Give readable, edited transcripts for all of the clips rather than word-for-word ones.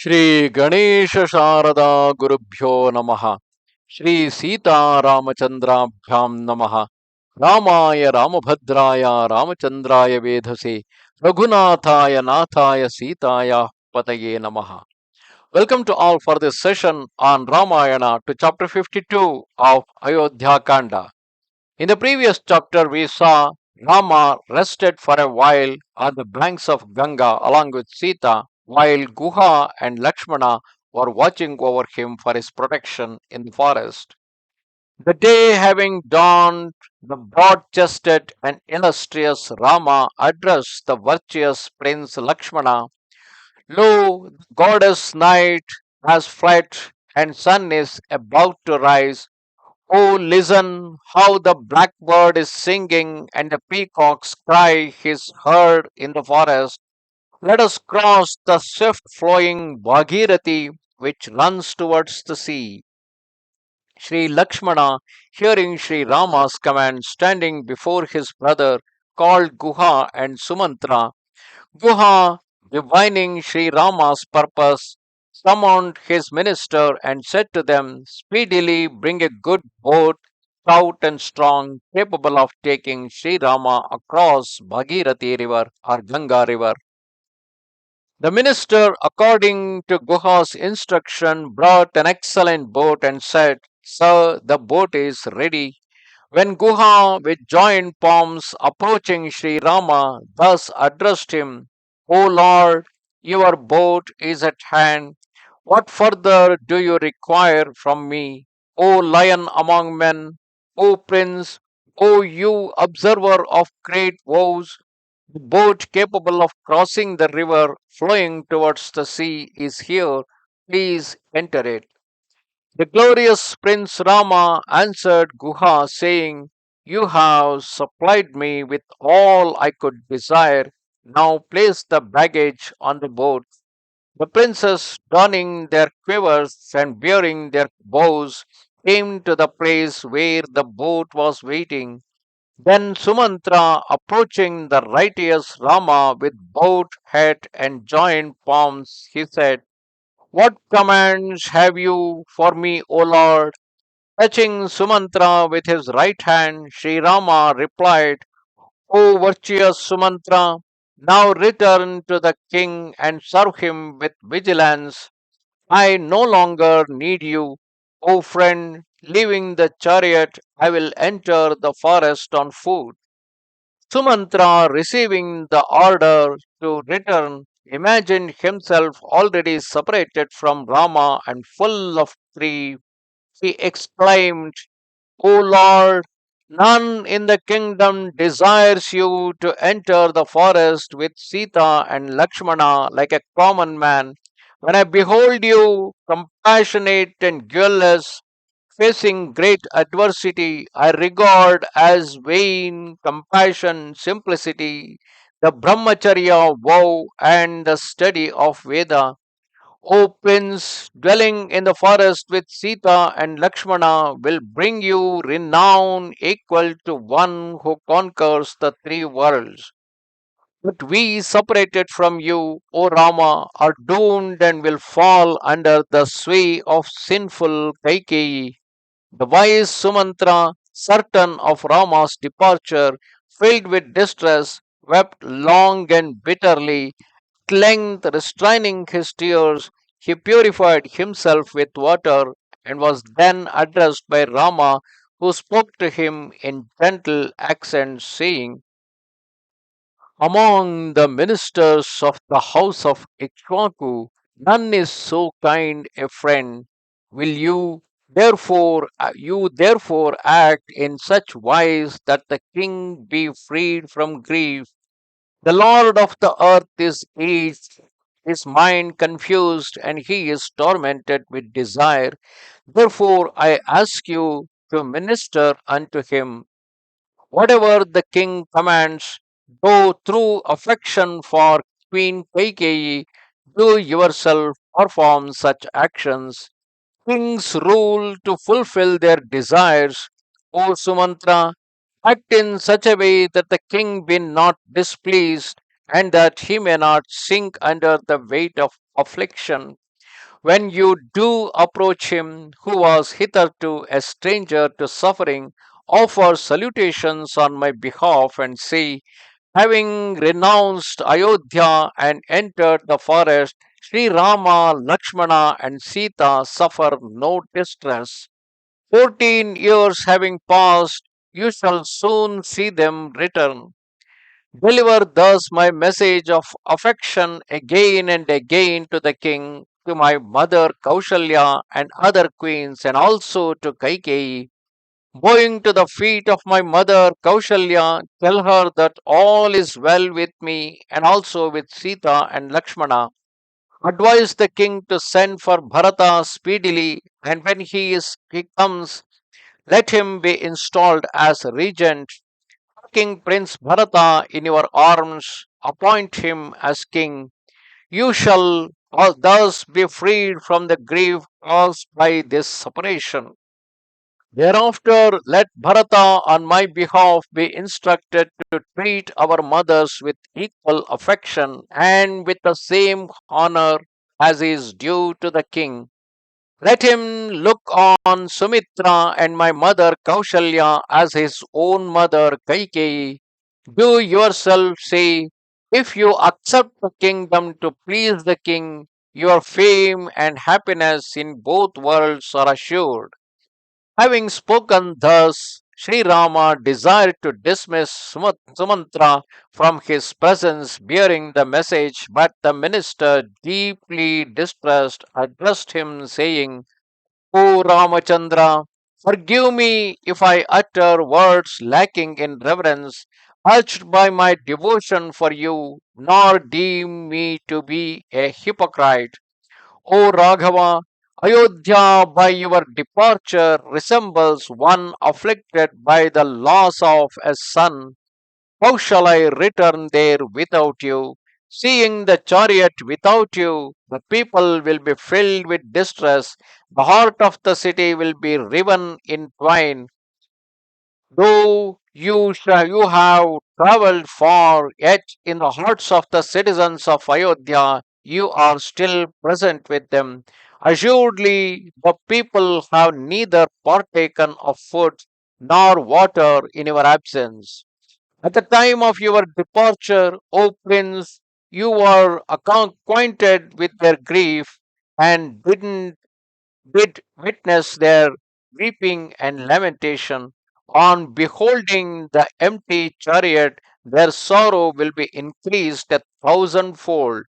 Shri Ganesha Sharada Gurubhyo Namaha. Shri Sita Ramachandrabhyam Namaha. Ramaya Ramabhadraya Ramachandraya Vedhase. Raghunathaya Nathaya Sitaya Pataye Namaha. Welcome to all for this session on Ramayana to chapter 52 of Ayodhya Kanda. In the previous chapter, we saw Rama rested for a while on the banks of Ganga along with Sita, while Guha and Lakshmana were watching over him for his protection in the forest. The day having dawned, the broad chested and illustrious Rama addressed the virtuous Prince Lakshmana. Lo, the goddess night has fled, and sun is about to rise. Oh, listen how the blackbird is singing and the peacock's cry is heard in the forest. Let us cross the swift flowing Bhagirathi which runs towards the sea. Sri Lakshmana, hearing Sri Rama's command, standing before his brother, called Guha and Sumantra. Guha, divining Sri Rama's purpose, summoned his minister and said to them, speedily bring a good boat, stout and strong, capable of taking Sri Rama across Bhagirathi river or Ganga river. The minister, according to Guha's instruction, brought an excellent boat and said, Sir, the boat is ready. When Guha, with joined palms approaching Sri Rama, thus addressed him, O Lord, your boat is at hand. What further do you require from me? O lion among men, O prince, O you observer of great woes, the boat capable of crossing the river flowing towards the sea is here. Please enter it. The glorious Prince Rama answered Guha, saying, You have supplied me with all I could desire. Now place the baggage on the boat. The princes, donning their quivers and bearing their bows, came to the place where the boat was waiting. Then Sumantra, approaching the righteous Rama with bowed head and joined palms, he said, What commands have you for me, O Lord? Touching Sumantra with his right hand, Sri Rama replied, O virtuous Sumantra, now return to the king and serve him with vigilance. I no longer need you. O friend, leaving the chariot, I will enter the forest on foot. Sumantra, receiving the order to return, imagined himself already separated from Rama and full of grief. He exclaimed, O Lord, none in the kingdom desires you to enter the forest with Sita and Lakshmana like a common man. When I behold you, compassionate and guileless, facing great adversity, I regard as vain compassion, simplicity, the brahmacharya vow, and the study of Veda. O Prince, dwelling in the forest with Sita and Lakshmana, will bring you renown equal to one who conquers the three worlds. But we, separated from you, O Rama, are doomed and will fall under the sway of sinful Kaikeyi. The wise Sumantra, certain of Rama's departure, filled with distress, wept long and bitterly. At length, restraining his tears, he purified himself with water and was then addressed by Rama, who spoke to him in gentle accents, saying, Among the ministers of the house of Ikshwaku, none is so kind a friend. Will you therefore act in such wise that the king be freed from grief? The Lord of the earth is aged, his mind confused, and he is tormented with desire. Therefore, I ask you to minister unto him. Whatever the king commands, though through affection for Queen Kaikeyi, do yourself perform such actions. Kings rule to fulfill their desires. O Sumantra, act in such a way that the king be not displeased and that he may not sink under the weight of affliction. When you do approach him, who was hitherto a stranger to suffering, offer salutations on my behalf and say, having renounced Ayodhya and entered the forest, Sri Rama, Lakshmana, and Sita suffer no distress. 14 years having passed, you shall soon see them return. Deliver thus my message of affection again and again to the king, to my mother Kausalya and other queens, and also to Kaikeyi. Bowing to the feet of my mother Kausalya, tell her that all is well with me and also with Sita and Lakshmana. Advise the king to send for Bharata speedily, and when he comes, let him be installed as regent. King Prince Bharata in your arms, appoint him as king. You shall thus be freed from the grief caused by this separation. Thereafter, let Bharata on my behalf be instructed to treat our mothers with equal affection and with the same honor as is due to the king. Let him look on Sumitra and my mother Kausalya as his own mother Kaikeyi. Do yourself say, if you accept the kingdom to please the king, your fame and happiness in both worlds are assured. Having spoken thus, Sri Rama desired to dismiss Sumantra from his presence bearing the message, but the minister, deeply distressed, addressed him, saying, O Ramachandra, forgive me if I utter words lacking in reverence, urged by my devotion for you, nor deem me to be a hypocrite. O Raghava, Ayodhya by your departure resembles one afflicted by the loss of a son. How shall I return there without you? Seeing the chariot without you, the people will be filled with distress. The heart of the city will be riven in twain. Though you have traveled far, yet in the hearts of the citizens of Ayodhya, you are still present with them. Assuredly, the people have neither partaken of food nor water in your absence. At the time of your departure, O Prince, you were acquainted with their grief and did witness their weeping and lamentation. On beholding the empty chariot, their sorrow will be increased a thousandfold.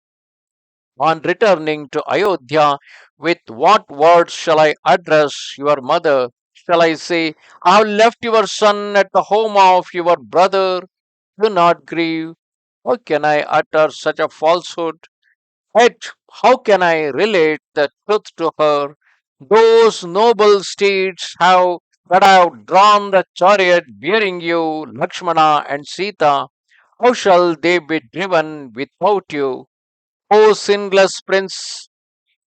On returning to Ayodhya, with what words shall I address your mother? Shall I say, I have left your son at the home of your brother? Do not grieve. How can I utter such a falsehood? Yet, how can I relate the truth to her? Those noble steeds that have drawn the chariot bearing you, Lakshmana and Sita, how shall they be driven without you? O sinless prince,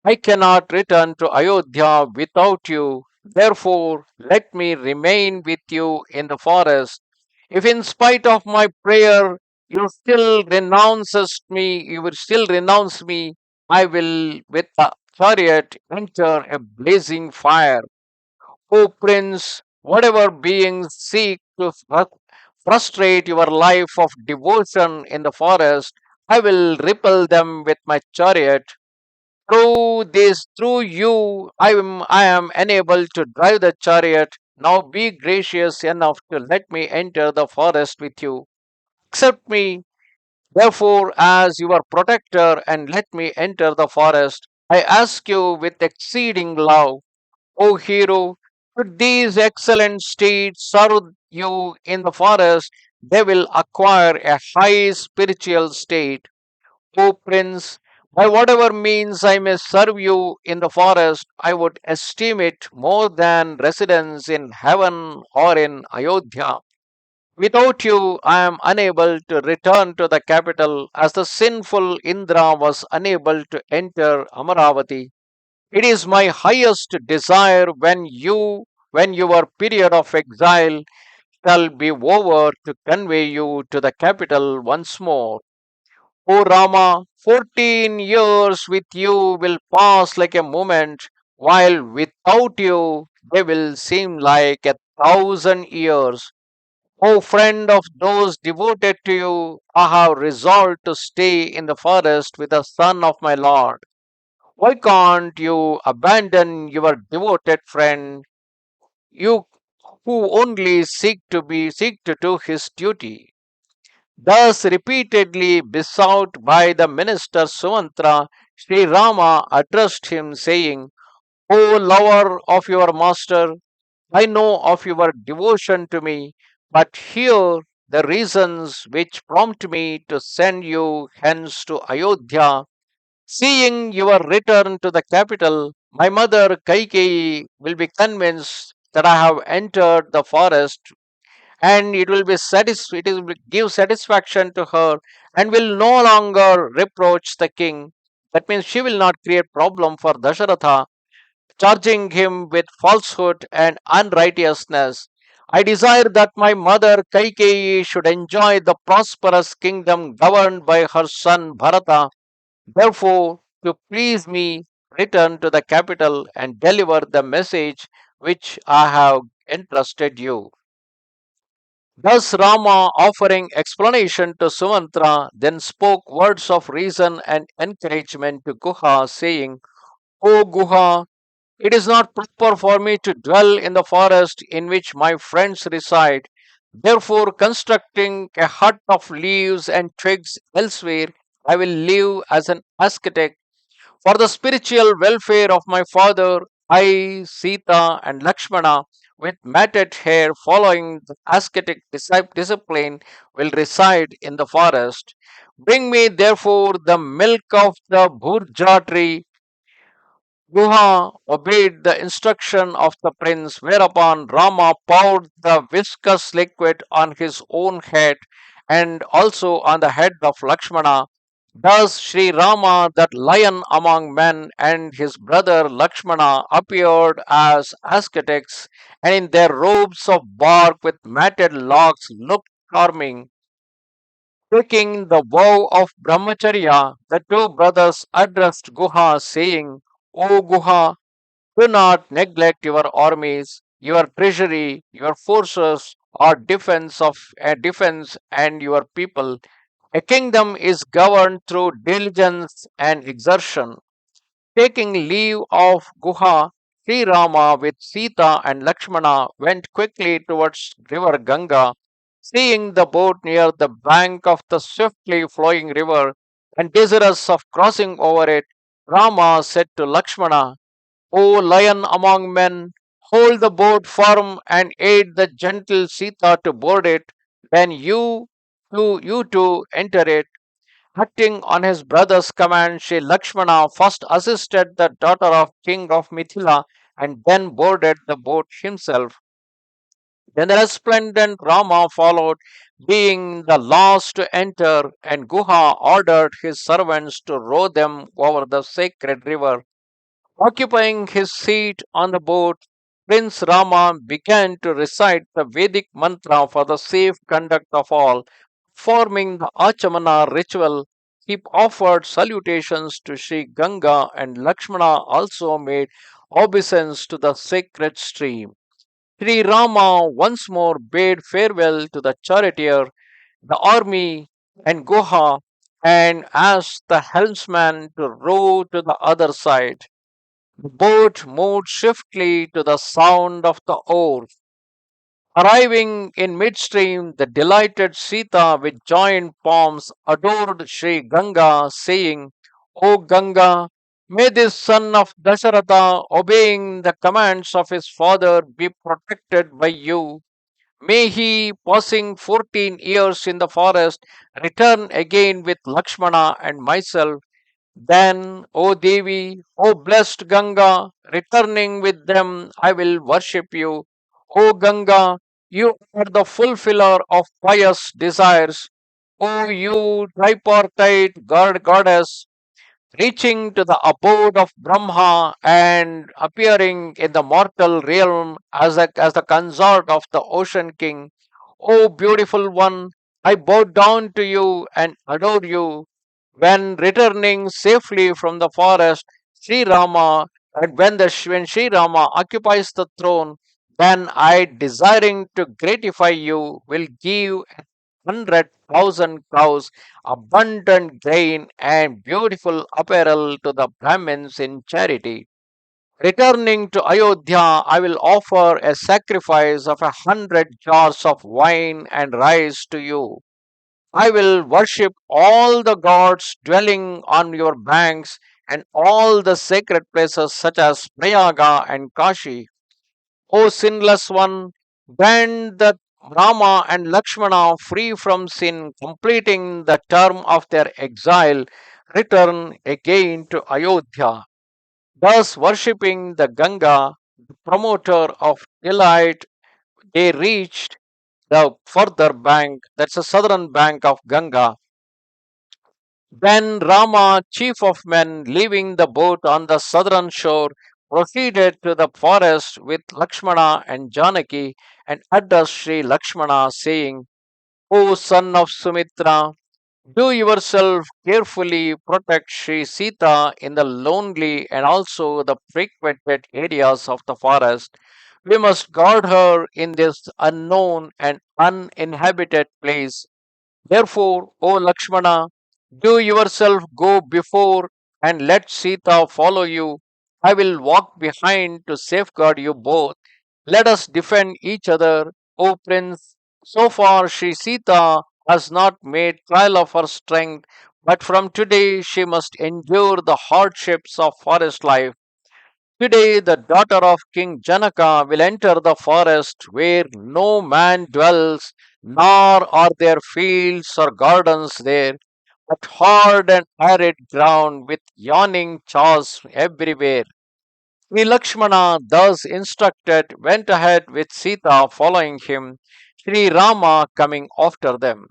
I cannot return to Ayodhya without you. Therefore, let me remain with you in the forest. If in spite of my prayer you will still renounce me, I will with the chariot enter a blazing fire. O prince, whatever beings seek to frustrate your life of devotion in the forest, I will repel them with my chariot. Through you, I am unable to drive the chariot. Now be gracious enough to let me enter the forest with you. Accept me, therefore, as your protector, and let me enter the forest. I ask you with exceeding love, O hero, should these excellent steeds serve you in the forest, they will acquire a high spiritual state. O Prince, by whatever means I may serve you in the forest, I would esteem it more than residence in heaven or in Ayodhya. Without you, I am unable to return to the capital as the sinful Indra was unable to enter Amaravati. It is my highest desire when your period of exile shall be over, to convey you to the capital once more. O Rama, 14 years with you will pass like a moment, while without you they will seem like 1,000 years. O friend of those devoted to you, I have resolved to stay in the forest with the son of my lord. Why can't you abandon your devoted friend, you who only seek to do his duty? Thus repeatedly besought by the minister Sumantra, Sri Rama addressed him, saying, O lover of your master, I know of your devotion to me, but here the reasons which prompt me to send you hence to Ayodhya. Seeing your return to the capital, my mother Kaikeyi will be convinced that I have entered the forest, and it will give satisfaction to her, and will no longer reproach the king. That means she will not create problem for Dasharatha, charging him with falsehood and unrighteousness. I desire that my mother Kaikeyi should enjoy the prosperous kingdom governed by her son Bharata. Therefore, to please me, return to the capital and deliver the message which I have entrusted you. Thus Rama, offering explanation to Sumantra, then spoke words of reason and encouragement to Guha, saying, O Guha, it is not proper for me to dwell in the forest in which my friends reside. Therefore, constructing a hut of leaves and twigs elsewhere, I will live as an ascetic for the spiritual welfare of my father. I, Sita and Lakshmana, with matted hair following the ascetic discipline, will reside in the forest. Bring me, therefore, the milk of the Bhurja tree. Guha obeyed the instruction of the prince, whereupon Rama poured the viscous liquid on his own head and also on the head of Lakshmana. Thus Sri Rama, that lion among men, and his brother Lakshmana appeared as ascetics, and in their robes of bark with matted locks looked charming. Taking the vow of Brahmacharya, the two brothers addressed Guha, saying, O Guha, do not neglect your armies, your treasury, your forces, or defense and your people. A kingdom is governed through diligence and exertion. Taking leave of Guha, Sri Rama with Sita and Lakshmana went quickly towards river Ganga. Seeing the boat near the bank of the swiftly flowing river and desirous of crossing over it, Rama said to Lakshmana, O lion among men, hold the boat firm and aid the gentle Sita to board it. Then you two enter it. Acting on his brother's command, Sri Lakshmana first assisted the daughter of King of Mithila and then boarded the boat himself. Then the resplendent Rama followed, being the last to enter, and Guha ordered his servants to row them over the sacred river. Occupying his seat on the boat, Prince Rama began to recite the Vedic mantra for the safe conduct of all. Performing the Achamana ritual, he offered salutations to Sri Ganga, and Lakshmana also made obeisance to the sacred stream. Sri Rama once more bade farewell to the charioteer, the army, and Guha, and asked the helmsman to row to the other side. The boat moved swiftly to the sound of the oars. Arriving in midstream, the delighted Sita with joined palms adored Sri Ganga, saying, O Ganga, may this son of Dasharatha, obeying the commands of his father, be protected by you. May he, passing 14 years in the forest, return again with Lakshmana and myself. Then, O Devi, O blessed Ganga, returning with them, I will worship you. O Ganga, you are the fulfiller of pious desires. O you tripartite goddess, reaching to the abode of Brahma and appearing in the mortal realm as the consort of the ocean king. O beautiful one, I bow down to you and adore you. When returning safely from the forest, Sri Rama, and when Sri Rama occupies the throne, then I, desiring to gratify you, will give 100,000 cows, abundant grain, and beautiful apparel to the Brahmins in charity. Returning to Ayodhya, I will offer a sacrifice of 100 jars of wine and rice to you. I will worship all the gods dwelling on your banks and all the sacred places such as Prayaga and Kashi. O sinless one, grant that Rama and Lakshmana, free from sin, completing the term of their exile, return again to Ayodhya, thus worshipping the Ganga, the promoter of delight. They reached the further bank, that's the southern bank of Ganga. Then Rama, chief of men, leaving the boat on the southern shore, proceeded to the forest with Lakshmana and Janaki and addressed Sri Lakshmana, saying, O son of Sumitra, do yourself carefully protect Sri Sita in the lonely and also the frequented areas of the forest. We must guard her in this unknown and uninhabited place. Therefore, O Lakshmana, do yourself go before and let Sita follow you. I will walk behind to safeguard you both. Let us defend each other, O Prince. So far, Sri Sita has not made trial of her strength, but from today she must endure the hardships of forest life. Today, the daughter of King Janaka will enter the forest where no man dwells, nor are there fields or gardens there, but hard and arid ground with yawning jaws everywhere. Sri Lakshmana, thus instructed, went ahead with Sita following him, Sri Rama coming after them.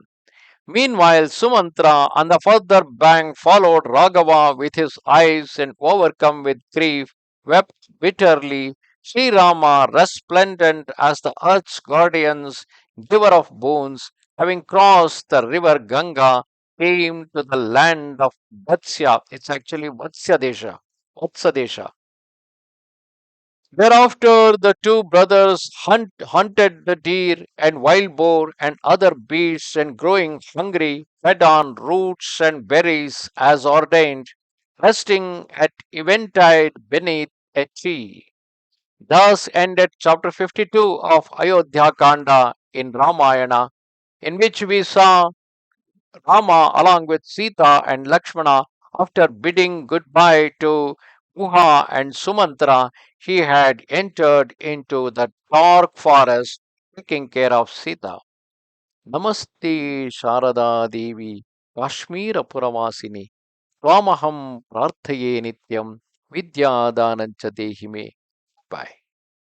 Meanwhile, Sumantra on the further bank followed Raghava with his eyes and overcome with grief, wept bitterly. Sri Rama, resplendent as the earth's guardians, giver of boons, having crossed the river Ganga, came to the land of Vatsya. It's actually Vatsya Desha. Vatsa Desha. Thereafter, the two brothers hunted the deer and wild boar and other beasts, and growing hungry, fed on roots and berries as ordained, resting at eventide beneath a tree. Thus ended chapter 52 of Ayodhya Kanda in Ramayana, in which we saw Rama, along with Sita and Lakshmana, after bidding goodbye to Guha and Sumantra, he had entered into the dark forest taking care of Sita. Namaste Sharada Devi Kashmira Puravasini Twamaham Prarthaye Nityam Vidya Danancha Dehime. Bye.